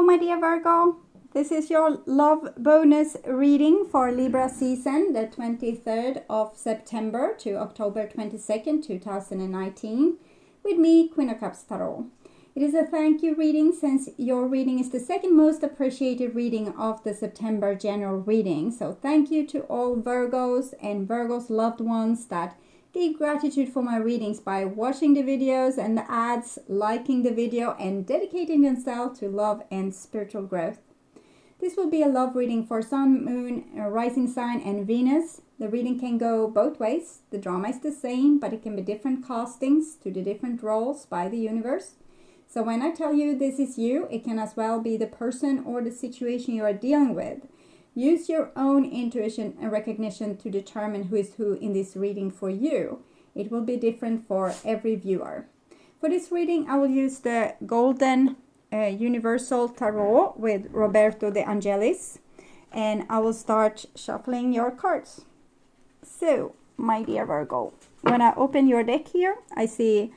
my dear Virgo. This is your love bonus reading for Libra season, the 23rd of September to October 22nd, 2019, with me, Queen of Cups Tarot. It is a thank you reading since your reading is the second most appreciated reading of the September general reading. So thank you to all Virgos and Virgos loved ones that gave gratitude for my readings by watching the videos and the ads, liking the video, and dedicating themselves to love and spiritual growth. This will be a love reading for Sun, Moon, Rising Sign, and Venus. The reading can go both ways. The drama is the same, but it can be different castings to the different roles by the universe. So when I tell you this is you, it can as well be the person or the situation you are dealing with. Use your own intuition and recognition to determine who is who in this reading for you. It will be different for every viewer. For this reading, I will use the Golden Universal Tarot with Roberto De Angelis. And I will start shuffling your cards. So, my dear Virgo, when I open your deck here, I see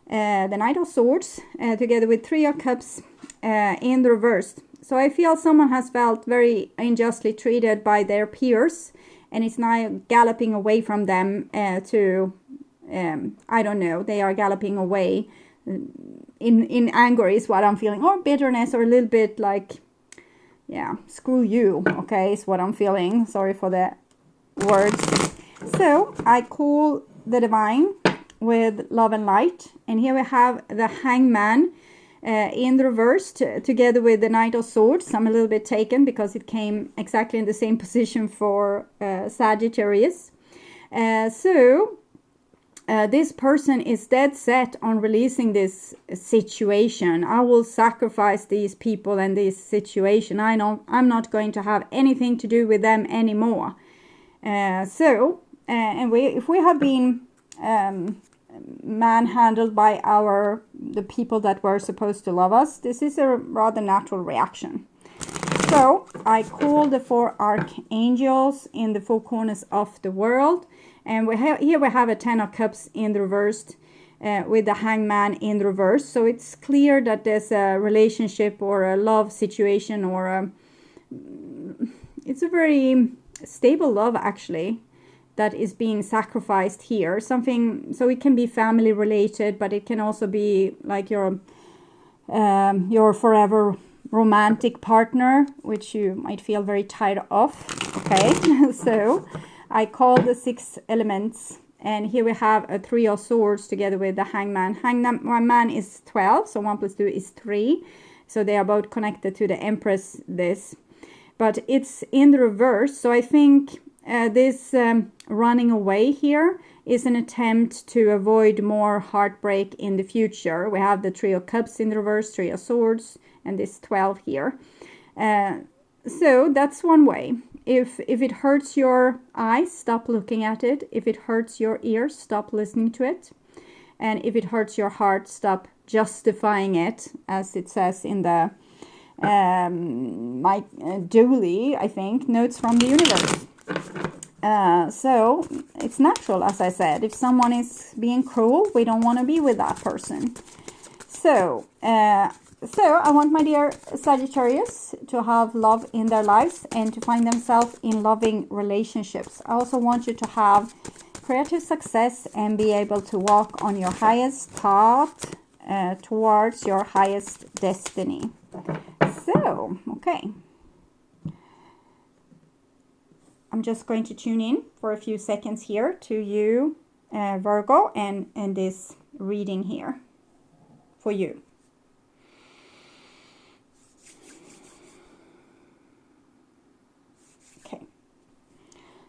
the Knight of Swords together with Three of Cups in the reverse. So I feel someone has felt very unjustly treated by their peers and is now galloping away from them I don't know, they are galloping away in anger is what I'm feeling, or bitterness, or a little bit like, yeah, screw you, okay, is what I'm feeling. Sorry for the words. So I call the Divine with Love and Light, and here we have the Hangman in the reverse together with the Knight of Swords. I'm a little bit taken because it came exactly in the same position for Sagittarius. This person is dead set on releasing this situation. I will sacrifice these people and this situation. I'm not going to have anything to do with them anymore. If we have been manhandled by the people that were supposed to love us, this is a rather natural reaction. So I call the four archangels in the four corners of the world, and here we have a Ten of Cups in the reverse with the Hangman in the reverse. So it's clear that there's a relationship or a love situation, or it's a very stable love actually that is being sacrificed here. Something, so it can be family related, but it can also be like your forever romantic partner, which you might feel very tired of. Okay, so I call the six elements, and here we have a Three of Swords together with the Hangman. Hangman is 12, so 1 + 2 is 3. So they are both connected to the Empress, but it's in the reverse. So I think this running away here is an attempt to avoid more heartbreak in the future. We have the Three of Cups in the reverse, Three of Swords, and this 12 here. So that's one way. If it hurts your eyes, stop looking at it. If it hurts your ears, stop listening to it. And if it hurts your heart, stop justifying it, as it says in the Mike Dooley, I think, Notes from the Universe. So it's natural, as I said. If someone is being cruel, we don't want to be with that person. So I want my dear Sagittarius to have love in their lives and to find themselves in loving relationships. I also want you to have creative success and be able to walk on your highest path towards your highest destiny. So, okay. I'm just going to tune in for a few seconds here to you, Virgo, and this reading here for you. Okay.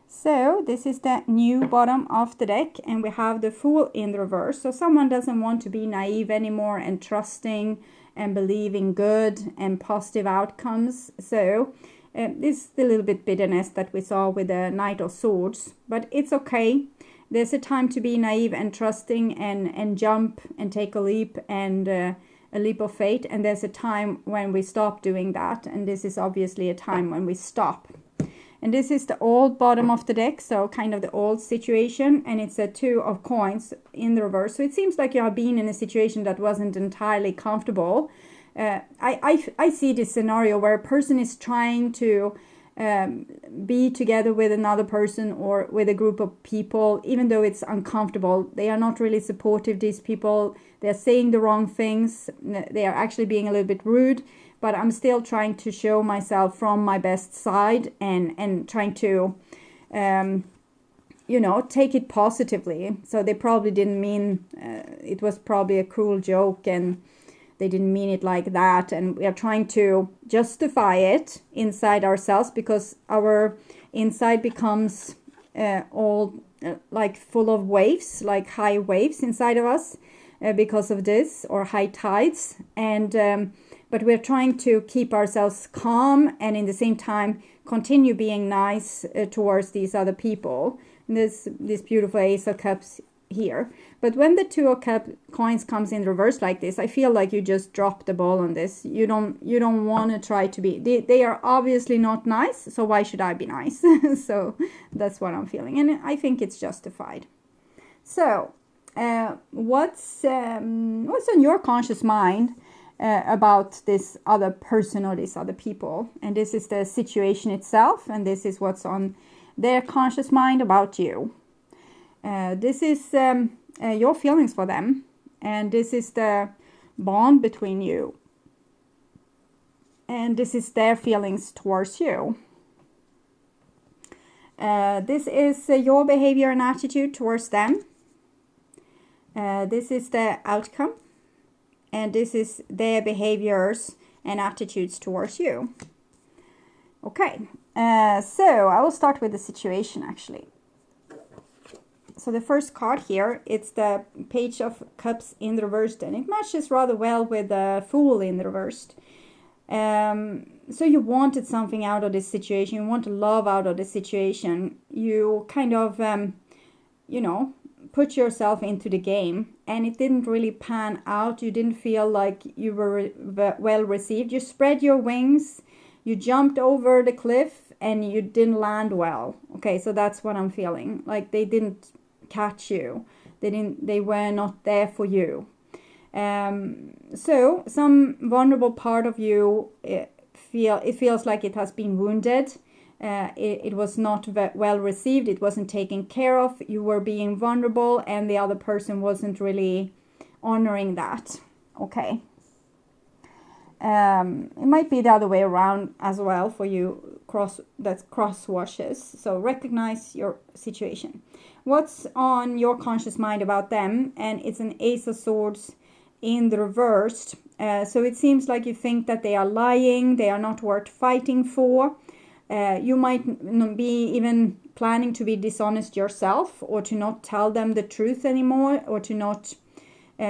So this is the new bottom of the deck, and we have the Fool in the reverse. So someone doesn't want to be naive anymore and trusting and believing good and positive outcomes. So this is the little bit bitterness that we saw with the Knight of Swords, but it's okay. There's a time to be naive and trusting and jump and take a leap and a leap of faith, and there's a time when we stop doing that, and this is obviously a time when we stop. And this is the old bottom of the deck, so kind of the old situation, and it's a Two of Coins in the reverse. So it seems like you have been in a situation that wasn't entirely comfortable, I see this scenario where a person is trying to be together with another person or with a group of people, even though it's uncomfortable. They are not really supportive, these people. They're saying the wrong things. They are actually being a little bit rude, but I'm still trying to show myself from my best side and trying to, take it positively. So they probably didn't mean, it was probably a cruel joke and they didn't mean it like that. And we are trying to justify it inside ourselves because our inside becomes all like full of waves, like high waves inside of us because of this, or high tides. And but we're trying to keep ourselves calm and in the same time continue being nice towards these other people. And this beautiful Ace of Cups here. But when the Two of Coins comes in reverse like this, I feel like you just dropped the ball on this. You don't want to try to be. They are obviously not nice, so why should I be nice? So that's what I'm feeling, and I think it's justified. So what's on your conscious mind about this other person or these other people? And this is the situation itself, and this is what's on their conscious mind about you. This is your feelings for them, and this is the bond between you, and this is their feelings towards you. This is your behavior and attitude towards them. This is the outcome, and this is their behaviors and attitudes towards you. Okay, so I will start with the situation actually. So the first card here, it's the Page of Cups in the reversed, and it matches rather well with the Fool in the reversed. So you wanted something out of this situation, you want love out of the situation. You kind of, put yourself into the game, and it didn't really pan out. You didn't feel like you were well received. You spread your wings, you jumped over the cliff, and you didn't land well. Okay, so that's what I'm feeling. Like they didn't catch you. They were not there for you. So some vulnerable part of you, it feels like it has been wounded. It was not well received. It wasn't taken care of. You were being vulnerable, and the other person wasn't really honoring that. Okay. It might be the other way around as well for you. Cross washes. So recognize your situation. What's on your conscious mind about them? And it's an Ace of Swords in the reversed. So it seems like you think that they are lying. They are not worth fighting for. You might be even planning to be dishonest yourself, or to not tell them the truth anymore, or to not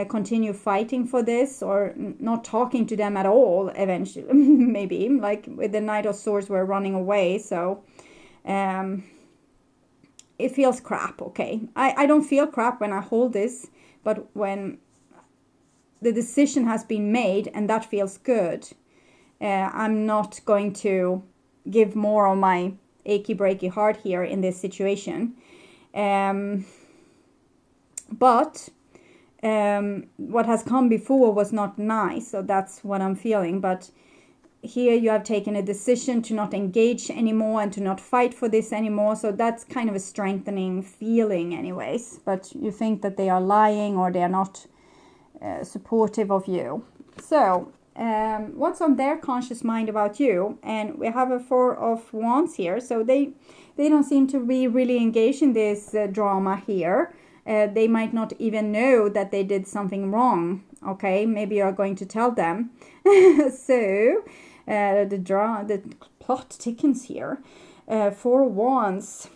continue fighting for this, or not talking to them at all eventually. Maybe like with the Knight of Swords, we're running away. So it feels crap. Okay, I don't feel crap when I hold this, but when the decision has been made and that feels good, I'm not going to give more of my achy breaky heart here in this situation. But what has come before was not nice, so that's what I'm feeling. But here you have taken a decision to not engage anymore and to not fight for this anymore, so that's kind of a strengthening feeling anyways. But you think that they are lying, or they are not supportive of you. So what's on their conscious mind about you? And we have a Four of Wands here, so they don't seem to be really engaged in this drama here. They might not even know that they did something wrong. Okay, maybe you're going to tell them. So the plot thickens here. Four Wands,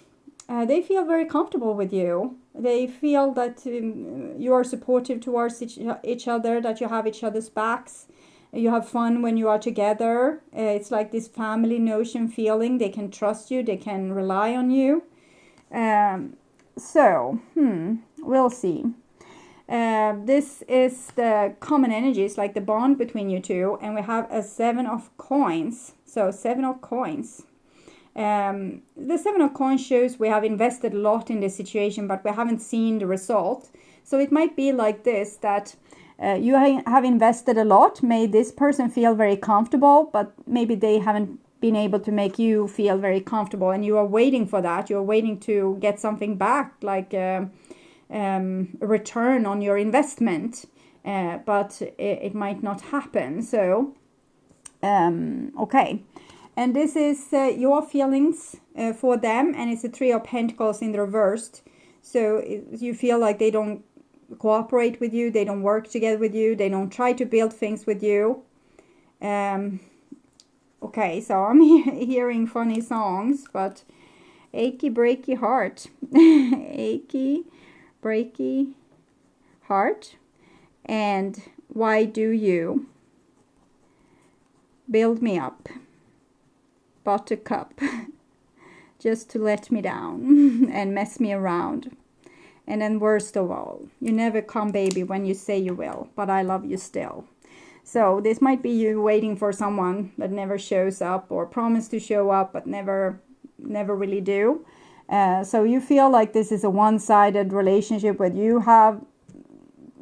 they feel very comfortable with you. They feel that you are supportive towards each other, that you have each other's backs. You have fun when you are together. It's like this family notion feeling. They can trust you. They can rely on you. So, we'll see. This is the common energies, like the bond between you two. And we have a Seven of Coins. So, Seven of Coins. The Seven of Coins shows we have invested a lot in this situation, but we haven't seen the result. So, it might be like this, that You have invested a lot, made this person feel very comfortable, but maybe they haven't been able to make you feel very comfortable, and you are waiting for that. You're waiting to get something back, like a return on your investment, but it might not happen. So, okay. And this is your feelings for them, and it's a Three of Pentacles in the reversed. So you feel like they don't cooperate with you, they don't work together with you, they don't try to build things with you. Okay, so I'm hearing funny songs, but achy, breaky heart. Achy, breaky heart. And why do you build me up? Buttercup. Just to let me down and mess me around. And then worst of all, you never come, baby, when you say you will, but I love you still. So this might be you waiting for someone that never shows up, or promise to show up but never really do. So you feel like this is a one-sided relationship where you have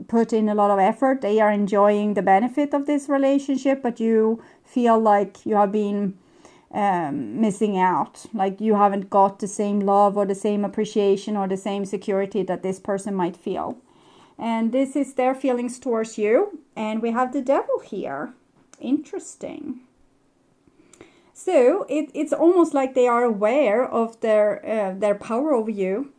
put in a lot of effort. They are enjoying the benefit of this relationship, but you feel like you have been missing out, like you haven't got the same love or the same appreciation or the same security that this person might feel. And this is their feelings towards you. And we have the Devil here. Interesting. So it's almost like they are aware of their power over you.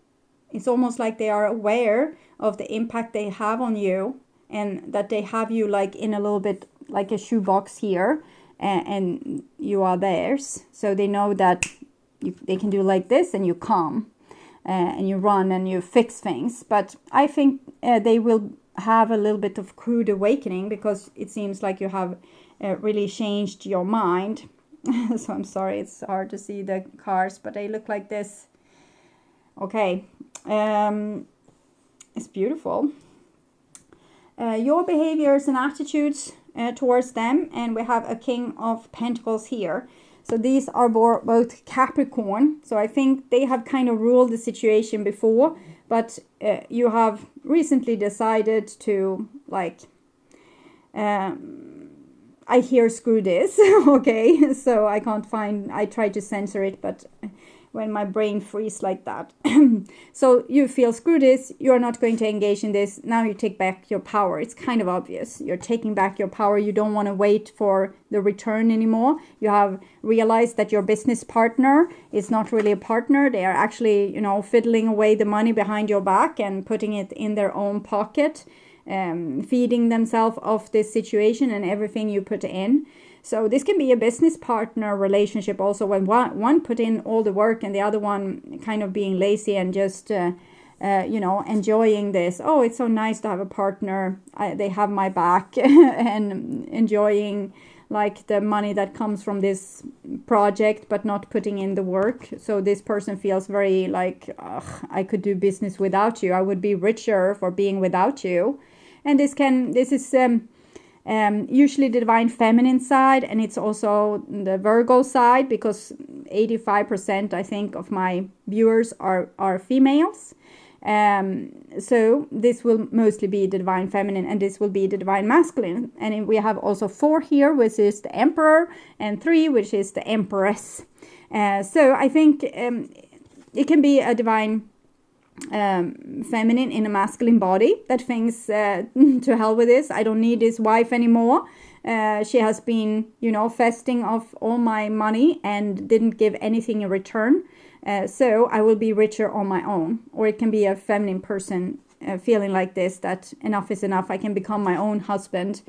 It's almost like they are aware of the impact they have on you, and that they have you like in a little bit like a shoebox here, and you are theirs. So they know that they can do like this, and you come and you run and you fix things. But I think they will have a little bit of crude awakening, because it seems like you have really changed your mind. So I'm sorry, it's hard to see the cards, but they look like this. Okay, it's beautiful. Your behaviors and attitudes towards them, and we have a King of Pentacles here. So these are both Capricorn. So I think they have kind of ruled the situation before, but you have recently decided to, like, I hear screw this. Okay, so I can't find, I try to censor it, but when my brain freezes like that. So you feel screw this, you're not going to engage in this. Now you take back your power. It's kind of obvious. You're taking back your power. You don't want to wait for the return anymore. You have realized that your business partner is not really a partner. They are actually, you know, fiddling away the money behind your back and putting it in their own pocket, feeding themselves off this situation and everything you put in. So this can be a business partner relationship also, when one put in all the work and the other one kind of being lazy and just, you know, enjoying this. Oh, it's so nice to have a partner. They have my back and enjoying like the money that comes from this project, but not putting in the work. So this person feels very like, I could do business without you. I would be richer for being without you. And this is usually the divine feminine side, and it's also the Virgo side, because 85% I think of my viewers are females. So this will mostly be the divine feminine, and this will be the divine masculine. And we have also 4 here, which is the Emperor, and 3, which is the Empress. So I think it can be a divine feminine in a masculine body that thinks to hell with this. I don't need this wife anymore. She has been, you know, festing off all my money and didn't give anything in return. So I will be richer on my own. Or it can be a feminine person feeling like this, that enough is enough. I can become my own husband.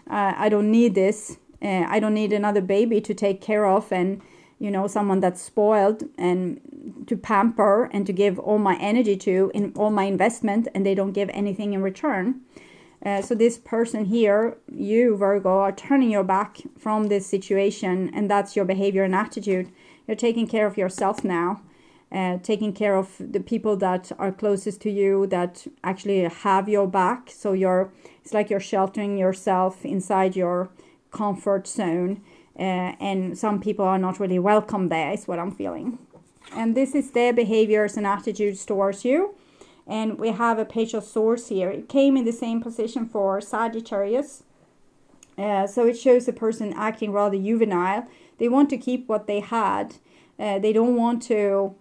I don't need this. I don't need another baby to take care of, and, you know, someone that's spoiled and to pamper and to give all my energy to, in all my investment, and they don't give anything in return. So this person here, you Virgo, are turning your back from this situation, and that's your behavior and attitude. You're taking care of yourself now, taking care of the people that are closest to you, that actually have your back. So it's like you're sheltering yourself inside your comfort zone, and some people are not really welcome there, is what I'm feeling. And this is their behaviors and attitudes towards you. And we have a Page of Swords here. It came in the same position for Sagittarius. So it shows a person acting rather juvenile. They want to keep what they had. They don't want to,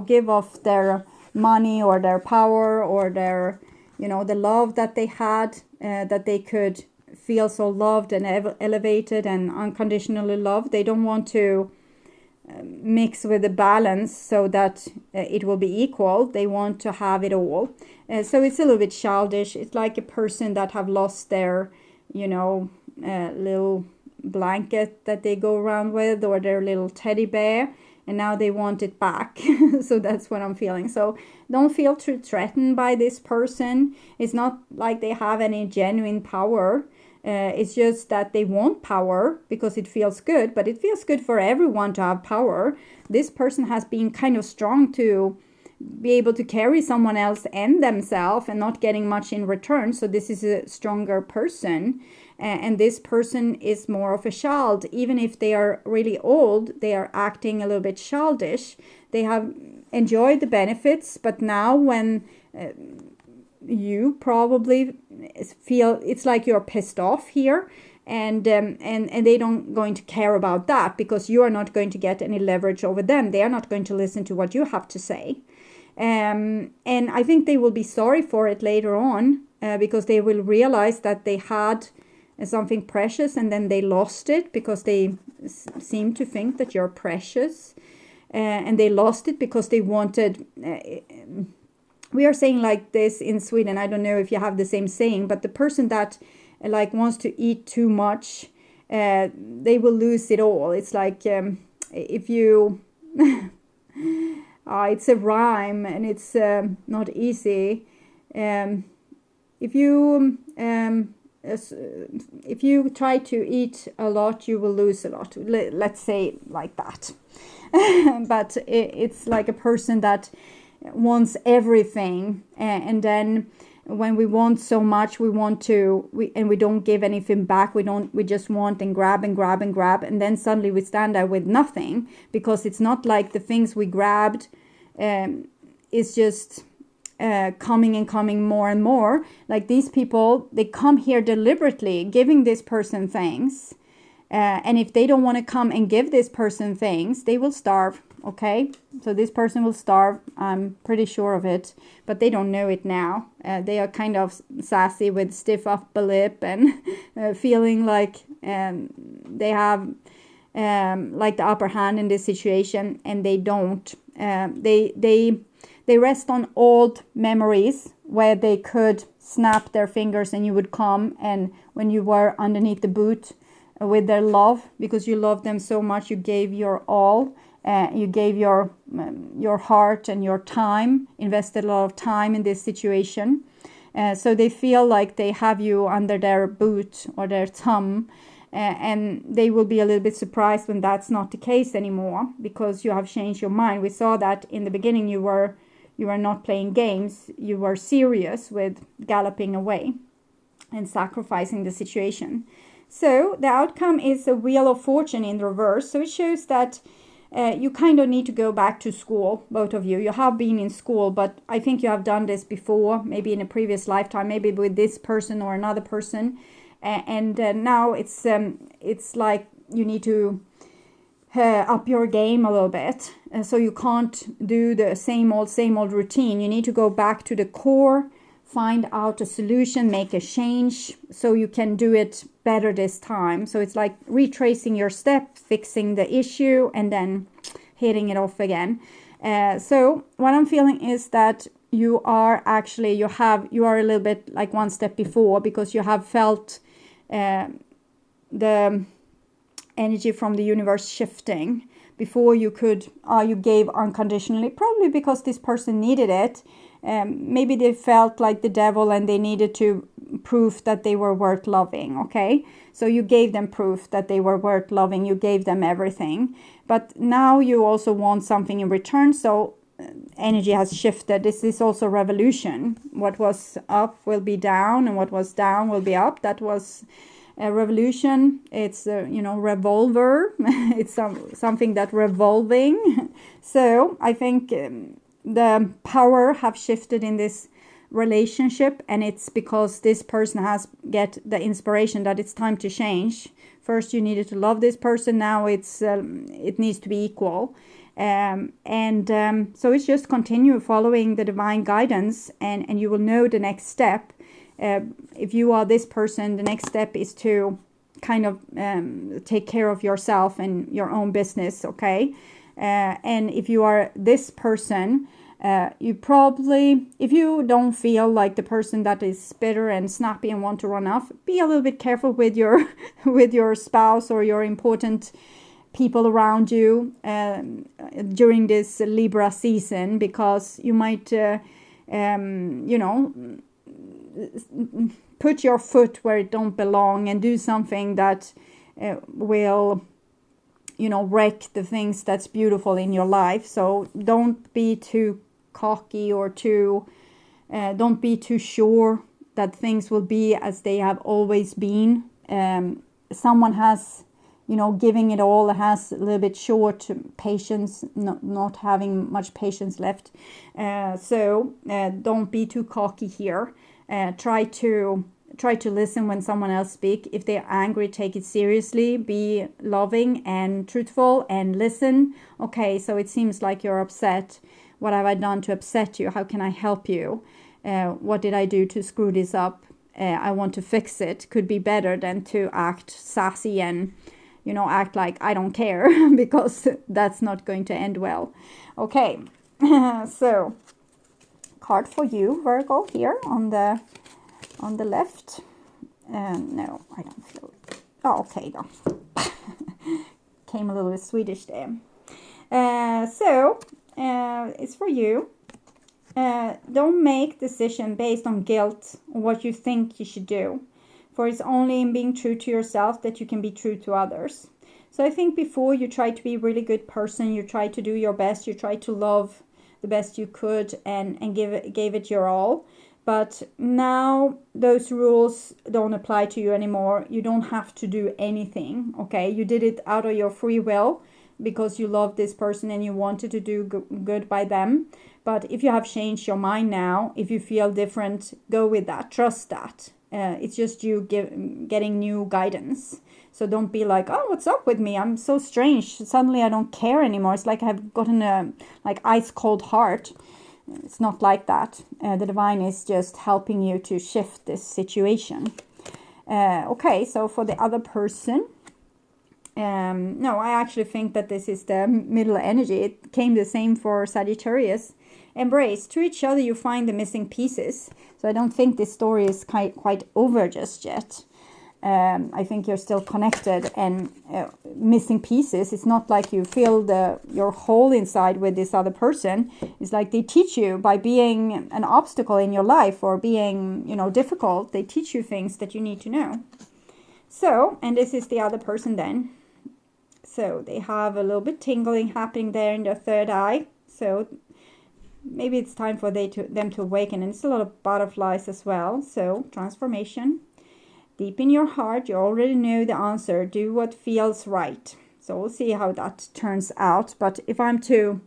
give off their money or their power or their, the love that they had, that they could feel so loved and elevated and unconditionally loved. They don't want to mix with the balance so that it will be equal. They want to have it all. So it's a little bit childish. It's like a person that have lost their, little blanket that they go around with, or their little teddy bear, and now they want it back. So that's what I'm feeling. So don't feel too threatened by this person. It's not like they have any genuine power. It's just that they want power because it feels good, but it feels good for everyone to have power. This person has been kind of strong to be able to carry someone else and themselves and not getting much in return. So this is a stronger person. And this person is more of a child. Even if they are really old, they are acting a little bit childish. They have enjoyed the benefits, but now when you probably feel it's like you're pissed off here, and they don't going to care about that because you are not going to get any leverage over them. They are not going to listen to what you have to say. And I think they will be sorry for it later on because they will realize that they had something precious and then they lost it because they seem to think that you're precious, and they lost it because they wanted we are saying like this in Sweden. I don't know if you have the same saying, but the person that like wants to eat too much, they will lose it all. It's like if you it's a rhyme and it's not easy. If you try to eat a lot, you will lose a lot. Let's say like that. But it's like a person that wants everything, and then when we want so much, we don't give anything back. We just want and grab and grab and grab, and then suddenly we stand there with nothing, because it's not like the things we grabbed is just coming and coming more and more. Like these people, they come here deliberately giving this person things, and if they don't want to come and give this person things, they will starve. Okay, so this person will starve. I'm pretty sure of it, but they don't know it now. They are kind of sassy with stiff upper lip and feeling like they have like the upper hand in this situation, and they don't. They rest on old memories where they could snap their fingers and you would come, and when you were underneath the boot with their love, because you loved them so much, you gave your all. You gave your heart and your time, invested a lot of time in this situation. So they feel like they have you under their boot or their thumb, and they will be a little bit surprised when that's not the case anymore, because you have changed your mind. We saw that in the beginning you were not playing games, you were serious with galloping away and sacrificing the situation. So the outcome is a Wheel of Fortune in reverse. So it shows that you kind of need to go back to school, both of you. You have been in school, but I think you have done this before, maybe in a previous lifetime, maybe with this person or another person. And now it's like you need to up your game a little bit. So you can't do the same old routine. You need to go back to the core, find out a solution, make a change, so you can do it better this time. So it's like retracing your step, fixing the issue, and then hitting it off again. So what I'm feeling is that you are actually, you are a little bit like one step before, because you have felt the energy from the universe shifting before you could, you gave unconditionally, probably because this person needed it. Maybe they felt like the devil and they needed to prove that they were worth loving. Okay, so you gave them proof that they were worth loving. You gave them everything, but now you also want something in return. So energy has shifted. This is also revolution. What was up will be down, and what was down will be up. That was a revolution. It's revolver. It's something that revolving. So I think the power have shifted in this relationship, and it's because this person has get the inspiration that it's time to change. First you needed to love this person, now it's it needs to be equal. So it's just continue following the divine guidance, and you will know the next step. If you are this person, the next step is to kind of take care of yourself and your own business, okay? And if you are this person, you probably, if you don't feel like the person that is bitter and snappy and want to run off, be a little bit careful with your with your spouse or your important people around you during this Libra season, because you might put your foot where it don't belong and do something that will wreck the things that's beautiful in your life. So don't be too cocky or don't be too sure that things will be as they have always been. Someone has giving it all, has a little bit short patience, not having much patience left. So don't be too cocky here. Try to listen when someone else speak. If they're angry, take it seriously. Be loving and truthful and listen. Okay, so it seems like you're upset. What have I done to upset you? How can I help you? What did I do to screw this up? I want to fix it. Could be better than to act sassy and act like I don't care, because that's not going to end well. Okay, so card for you, Virgo, here on the left. No, I don't feel it. Oh, okay, no. Came a little bit Swedish there. So it's for you. Don't make decision based on guilt or what you think you should do. For it's only in being true to yourself that you can be true to others. So I think before you tried to be a really good person, you tried to do your best, you tried to love the best you could and gave it your all. But now those rules don't apply to you anymore. You don't have to do anything, okay? You did it out of your free will because you love this person and you wanted to do good by them. But if you have changed your mind now, if you feel different, go with that. Trust that. It's just you getting new guidance. So don't be like, oh, what's up with me? I'm so strange. Suddenly I don't care anymore. It's like I've gotten a ice cold heart. It's not like that. The divine is just helping you to shift this situation. Okay, so for the other person, no, I actually think that this is the middle energy. It came the same for Sagittarius. Embrace. To each other you find the missing pieces. So I don't think this story is quite over just yet. I think you're still connected and missing pieces. It's not like you feel your hole inside with this other person. It's like they teach you by being an obstacle in your life or being, difficult. They teach you things that you need to know. So, and this is the other person then. So they have a little bit tingling happening there in their third eye. So maybe it's time for them to awaken. And it's a lot of butterflies as well. So transformation. Deep in your heart, you already know the answer. Do what feels right. So we'll see how that turns out. But if I'm to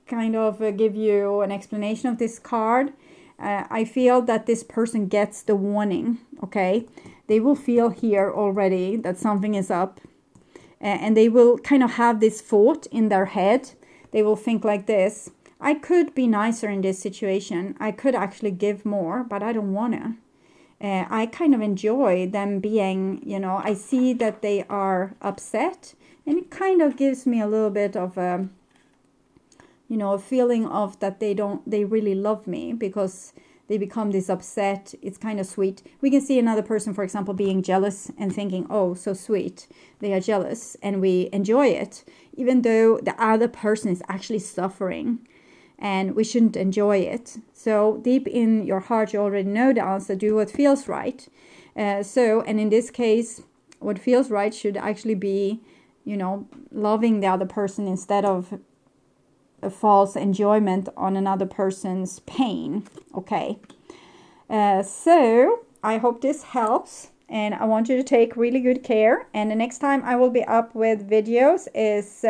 kind of give you an explanation of this card, I feel that this person gets the warning. Okay, they will feel here already that something is up, and they will kind of have this thought in their head. They will think like this: I could be nicer in this situation. I could actually give more, but I don't want to. I kind of enjoy them being, I see that they are upset, and it kind of gives me a little bit of a feeling of that they really love me because they become this upset. It's kind of sweet. We can see another person, for example, being jealous and thinking, oh, so sweet. They are jealous, and we enjoy it, even though the other person is actually suffering. And we shouldn't enjoy it. So deep in your heart, you already know the answer. Do what feels right. And in this case, what feels right should actually be, loving the other person instead of a false enjoyment on another person's pain. Okay. So I hope this helps. And I want you to take really good care. And the next time I will be up with videos is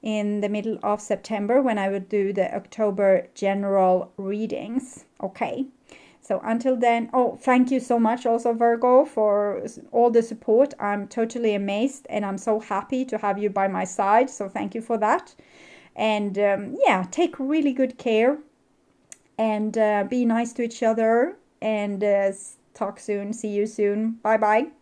in the middle of September when I would do the October general readings. Okay. So until then, thank you so much also, Virgo, for all the support. I'm totally amazed and I'm so happy to have you by my side. So thank you for that. And yeah, take really good care and be nice to each other. And talk soon. See you soon. Bye bye.